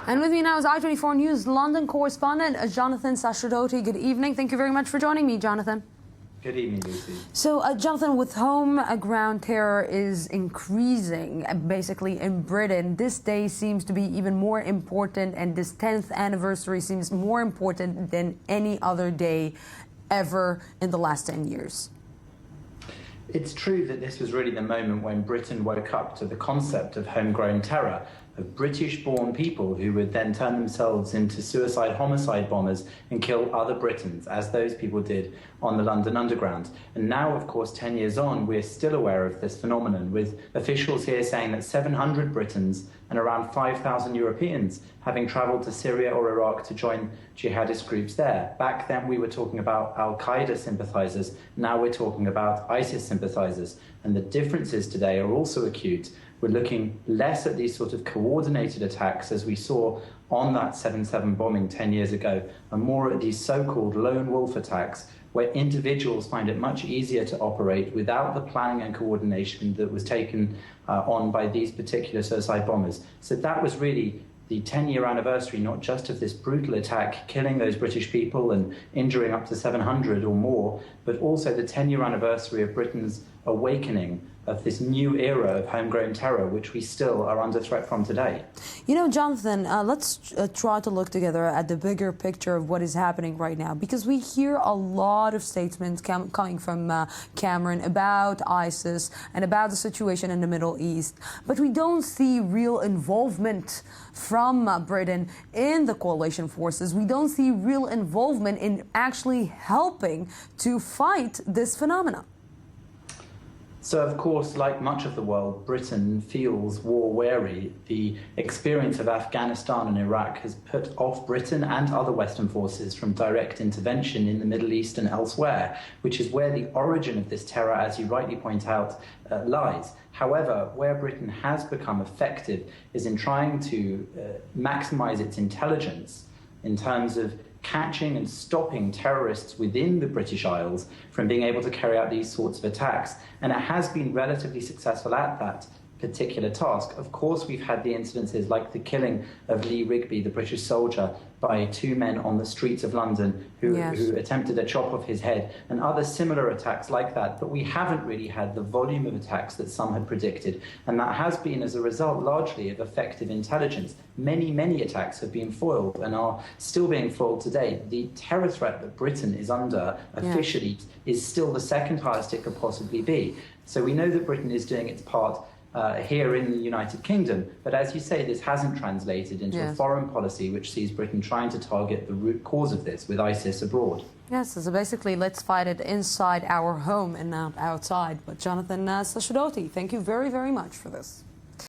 And with me now is I24 News London correspondent Jonathan Sacerdoti. Good evening. Thank you very much for joining me, Jonathan. Good evening, Lucy. So, Jonathan, with home ground terror is increasing, basically in Britain, this day seems to be even more important, and this 10th anniversary seems more important than any other day ever in the last 10 years. It's true that this was really the moment when Britain woke up to the concept of homegrown terror, of British-born people who would then turn themselves into suicide homicide bombers and kill other Britons, as those people did on the London Underground. And now, of course, 10 years on, we're still aware of this phenomenon, with officials here saying that 700 Britons and around 5,000 Europeans having travelled to Syria or Iraq to join jihadist groups there. Back then we were talking about Al-Qaeda sympathisers, now we're talking about ISIS sympathisers. And the differences today are also acute. We're looking less at these sort of coordinated attacks as we saw on that 7/7 bombing 10 years ago, and more at these so-called lone wolf attacks where individuals find it much easier to operate without the planning and coordination that was taken on by these particular suicide bombers. So that was really the 10-year anniversary, not just of this brutal attack, killing those British people and injuring up to 700 or more, but also the 10-year anniversary of Britain's awakening of this new era of homegrown terror, which we still are under threat from today. You know, Jonathan, let's try to look together at the bigger picture of what is happening right now, because we hear a lot of statements coming from Cameron about ISIS and about the situation in the Middle East, but we don't see real involvement from Britain in the coalition forces. We don't see real involvement in actually helping to fight this phenomenon. So, of course, like much of the world, Britain feels war-weary. The experience of Afghanistan and Iraq has put off Britain and other Western forces from direct intervention in the Middle East and elsewhere, which is where the origin of this terror, as you rightly point out, lies. However, where Britain has become effective is in trying to maximize its intelligence in terms of catching and stopping terrorists within the British Isles from being able to carry out these sorts of attacks. And it has been relatively successful at that particular task. Of course, we've had the incidences like the killing of Lee Rigby, the British soldier, by two men on the streets of London who attempted a chop off his head, and other similar attacks like that. But we haven't really had the volume of attacks that some had predicted. And that has been as a result largely of effective intelligence. Many attacks have been foiled and are still being foiled today. The terror threat that Britain is under officially is still the second highest it could possibly be. So we know that Britain is doing its part here in the United Kingdom. But as you say, this hasn't translated into a foreign policy which sees Britain trying to target the root cause of this with ISIS abroad. Yes, so basically let's fight it inside our home and not outside. But Jonathan Sacerdoti, thank you very, very much for this.